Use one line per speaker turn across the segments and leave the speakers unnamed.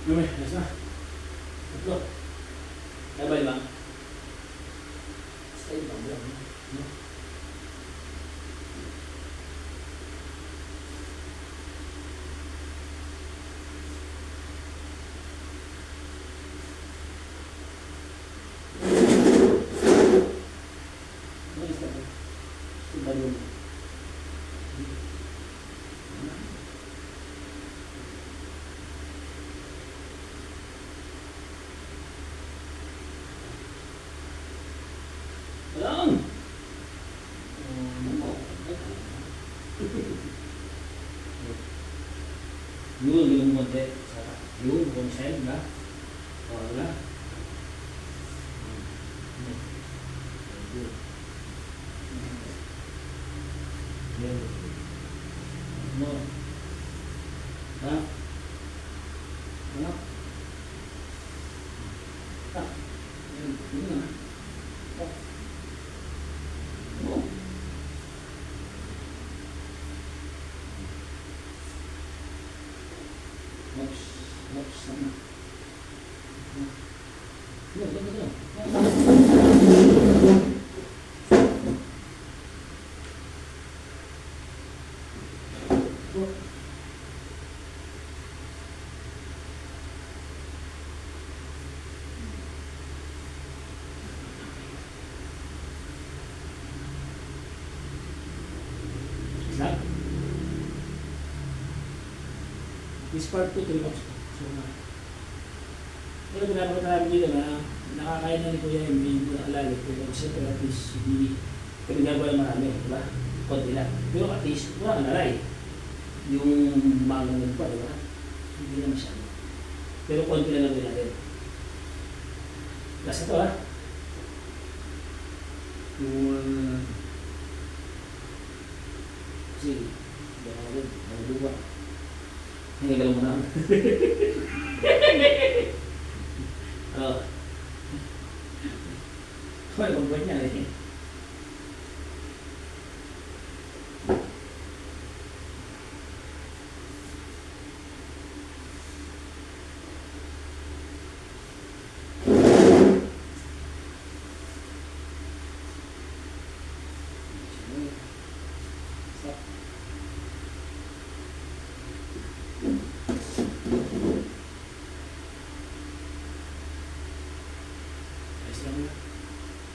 Lumay, ayos na. Tatlo. Labay ba? Style ba? Wala. No? Ayos na po. Style ba? Lang. Yun, yung konti. Yun, kung side na. Wala. Yan. Ano? Ha? Ano? Ha? Yun na. Oh. Oops, oops, sama. Look, look, look. Stop. This part 2, 3 months. So, pero pinapakita namin dito na nakakain na ni Kuya Emmy yung alalik. Pero siyempre at least hindi kami gagawa ng marami, di ba? Konti lang. Pero at least wala ka naray. Yung mangang pa, di ba? Hindi na masyado. Pero konti lang lang natin. Last ito ha. Yung sige, baka rin, nagluwa. Hindi ka lang muna. Oo. Kaya kung buwan niya eh. Stop.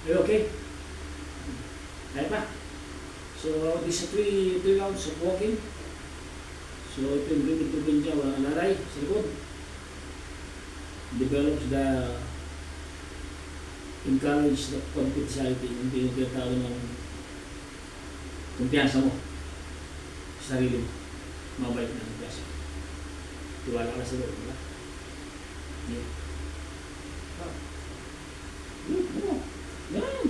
Are you okay? Kaya pa? So, this is 3 rounds of walking. So, ito yung bring niya, walang alaray sa likod. Develops the encourage the confidentiality, hindi yung tinatawag ng kumpiyansa mo sa sarili mo. Mabait na kumpiyansa. Tiwala ka sa loob, diba? Yeah. Yan!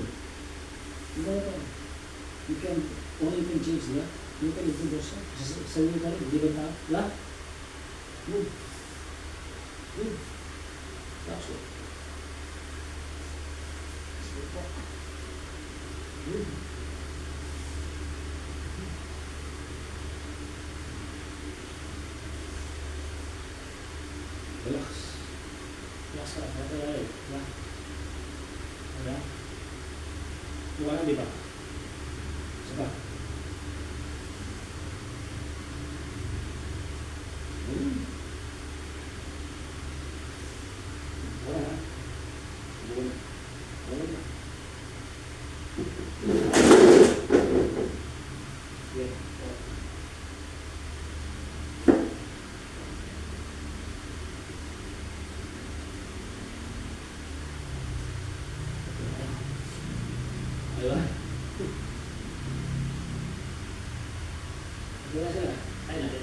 Diba ito? You can, only can change, diba? You can improve yourself. Sa iyo ka rin, di ba tao? Wala? Good. Good. That's it. Good. Relax. Relax ka. Relax. Relax. Ada? Luar di bawah. Sebab. Boleh. Boleh. Boleh. Ya. Ayo. Boleh saja. Ayo nanti.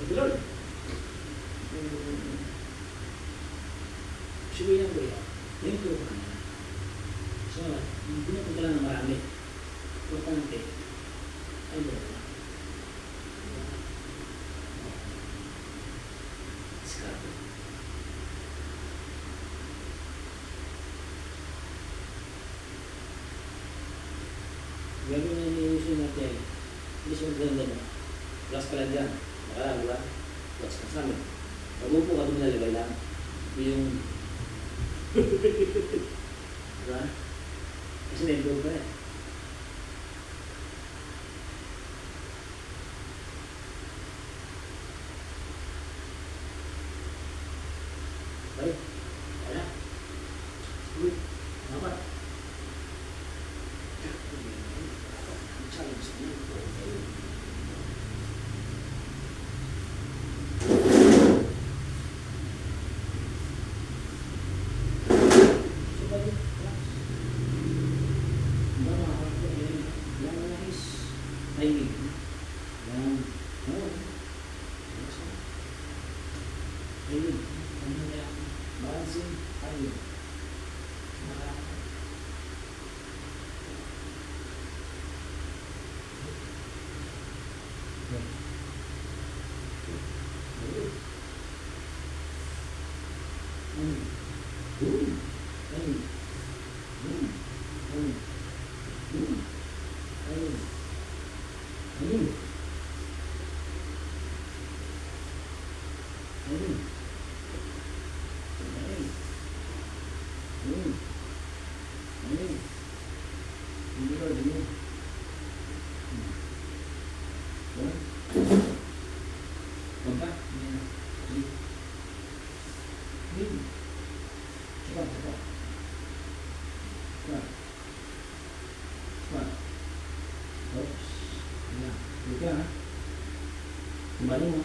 Betul. Sabihin ng kuya, yung kuya ka na. So, hindi na punta lang ng marami. Importante. Ay, bro. Diskarte. Gagawin na nilusin natin. Hindi siya magdala. Relax ka lang dyan. Nakalang, diba? Relax ka sa amin. Pag upo ka, dumilalagay lang. Yung... diba? Kasi na-improve ka eh. Okay? Kaya? Uy, dapat. Challenge na yun. Timing. Yan. Oo. Timing. Ano na yan? Balancing. Timing. Kembali mo.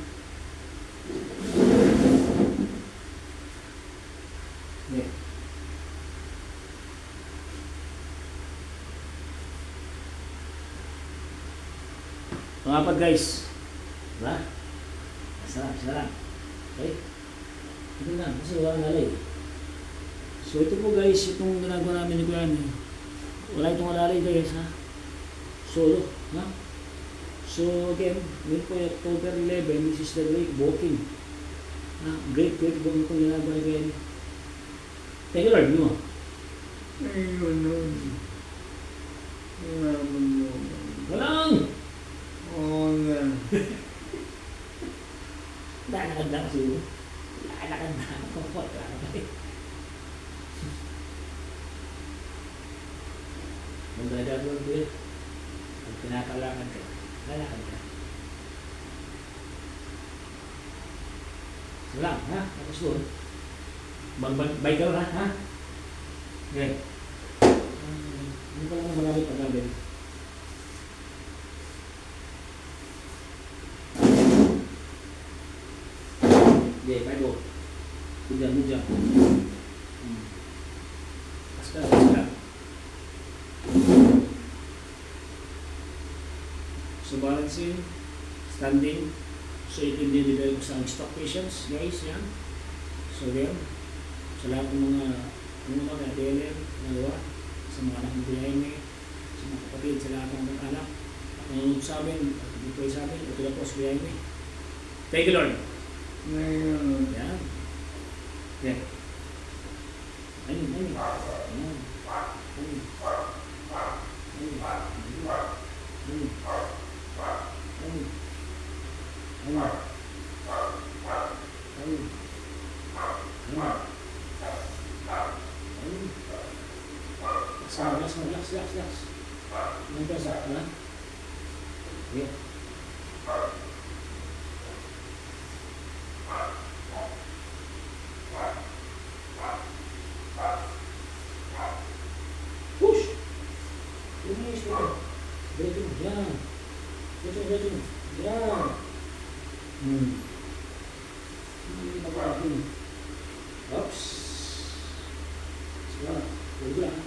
Yeah. Pangapat guys. Diba? Sarap. Okay? Ito na. Kasi wala nalay. So ito po guys, itong ginagawa namin ni Kuya Amy. Wala itong alalay guys ha. Solo. Ha? So again, ngayon po October 11, this is the great walking. Great walking itong ginagawa ni Kuya Amy. Thank you Lord, mo.
Ayun nun. Maraming mo.
Walang!
Oo nga.
Lakad na kasi. Lakad na. Komfort ka na ba eh. Magdadagawin ko yun. Pag pinakalakad ka, lalakad ka. So lang, ha? Tapos doon. Magbay ka na, ha? Okay. Hindi pa lang na magamit ang gagawin. Okay, tayo. Hujan. Aska. So balancing, standing. So ito yung dinidala ko sa stock patients, guys, yan. So yan. Sa lahat ng mga DLM, nagawa, sa mga anak ng Kuya sa mga kapatid, sa lahat ng mga anak, nanonood sa amin, at dito sa amin, ito na po sa Kuya Amy. Thank you Lord.
Ngayon.
Yan. Yan. Ayun. Yan. Ayun. Relax. Relax. Yeah. Push. Release mo. Diretso. Yan. Diretso. Yan. Hindi magkakasin. Oops. Salamat. Huwag lang.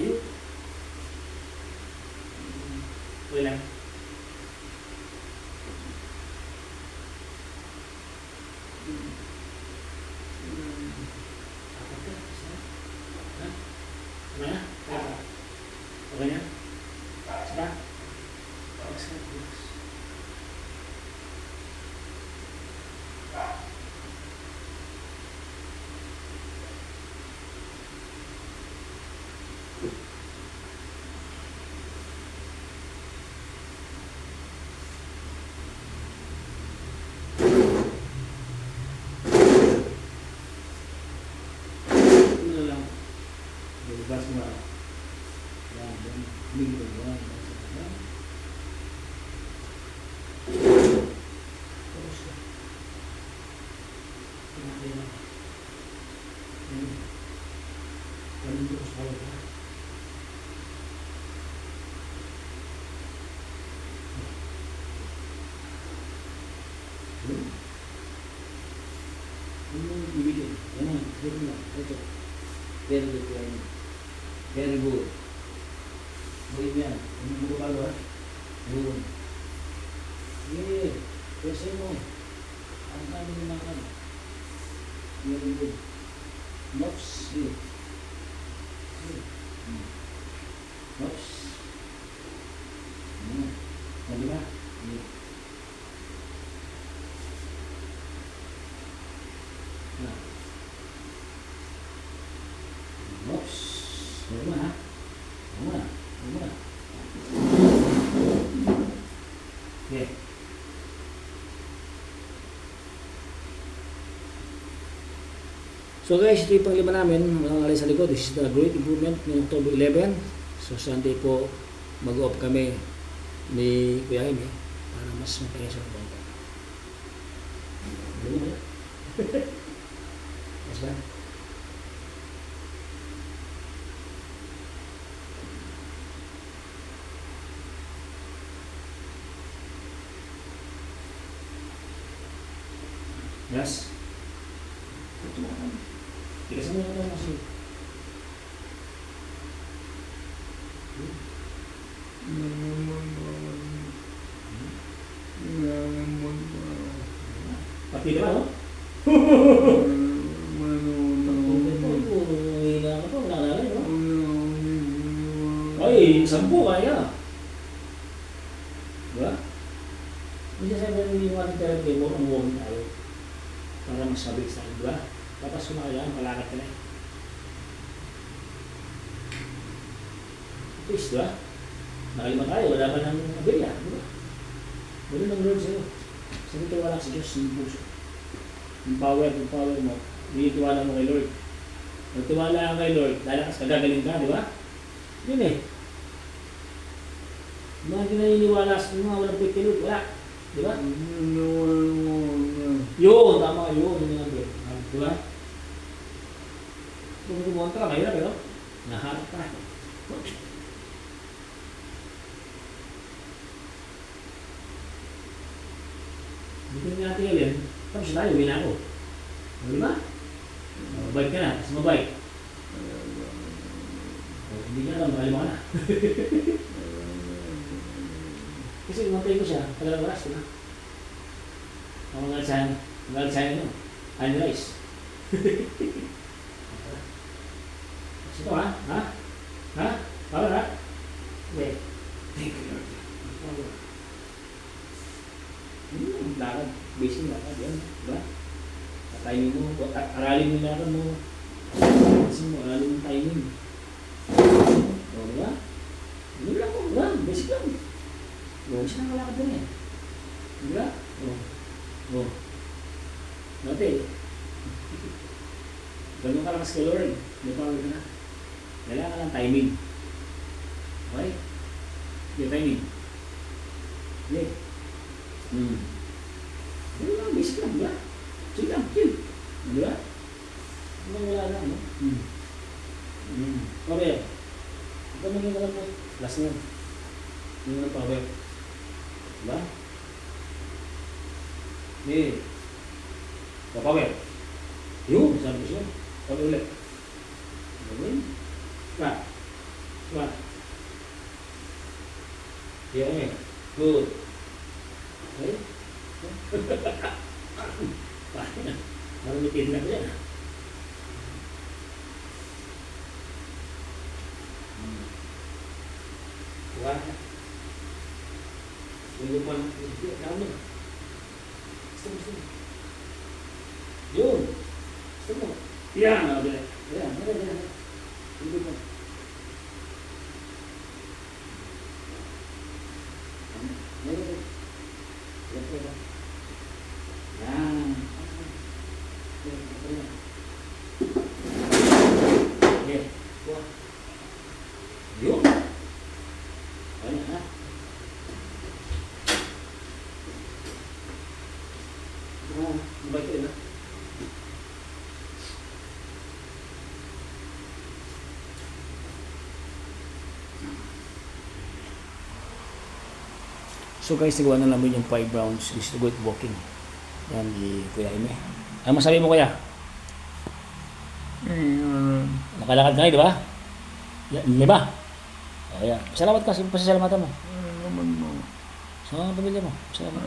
Ayun. Okay lang. Okay na? Saka? Relax. Yun yung ibigay. Yan na. Dito na. Ito. Very good. Very good. Buhay mo yan. Yung mga bago ha. Yun. Yeah. Kasi mo. Ang dami ng mga ano. Very good. Nops. Good. Good. Nops. Ano ba? Yeah. Oops. Huwag mo ha. Huwag mo na. Huwag mo na. Okay. So guys, ito yung panglima namin. Mga alay sa likod. This is the great improvement ng October 11. So Sunday po, mag-off kami ni Kuya Jaime para mas mapayas ang bangka. Ano ba? Mas ba? Yes. Tigasan mo na kasi. Pati ka ba, no? Ay, 10 kaya. Diba? Hindi siya sabi ng yung ating therapy, umuwag tayo. Para mas mabilis tayo, diba? Tapos kung makailangan, palakad ka na eh. Please, diba? Nakalima tayo, wala pa ng abilya, diba? Wala ng Lord sa'yo. Sabi ko wala sa Diyos, yung puso. Yung power mo, tinitiwala mo kay Lord. Pag tiwala ka kay Lord, lalakas ka, gagaling ka, di ba? Yun eh. Yung mga naniniwala sa mga walang faith kay Lord, wala. Di ba? Yun, tama yun. Yun yung nandun. Di ba? Kung kumontra, mahirap pero naharap ka. Dito nga natin yun. Tapos tayo, uwi na ako. Di ba? Mabike ka na, tapos mabike. Hindi ka na, makalima ka na. Kasi umantay ko siya, tagal oras, di ba? Ang mga alsahan nyo, honey rice. Ito ha? Ha? Ha? Power ha? Okay. Thank you Lord. Lakad, basic lakad yan, di ba? Timing mo, aralin mo yung lakad mo. Kasi mo, aralin mo timing. O, di ba? Hindi lang po, basic lang. O, isa nang kalakad din eh. Di ba? O. Dati, ganun ka lakas kay Lord. May power ka na. Kailangan ka ng timing. Okay? Yung timing. Okay. Ano lang, basic lang, di ba? Sige lang, chill. Di ba? Wala lang, no? Okay. Ito maging ka lang po. Last na. Yung ng power. Di ba? Okay. Power. Yun, sabi ko siya. Power ulit. Gawin. Diba? Diba? Okay. Good. Okay? Parang may tinag yan. Diba? Yung pa lang. Gusto mo. Yun. Gusto mo. Yan. Yan. Hindi mo. Yan. Okay. Yun. Ayan ha. Mabay ka rin ha. So guys, nagawa na namin yung 5 rounds. This is good walking. Yan, di Kuya Eme. Ano masabi mo, Kuya?
Ayun.
Nakalakad ka ngayon, di ba? Lima. Ayan. Salamat ka. Pasasalamatan mo.
Ano naman mo?
Sa mga pamilya mo. Salamat.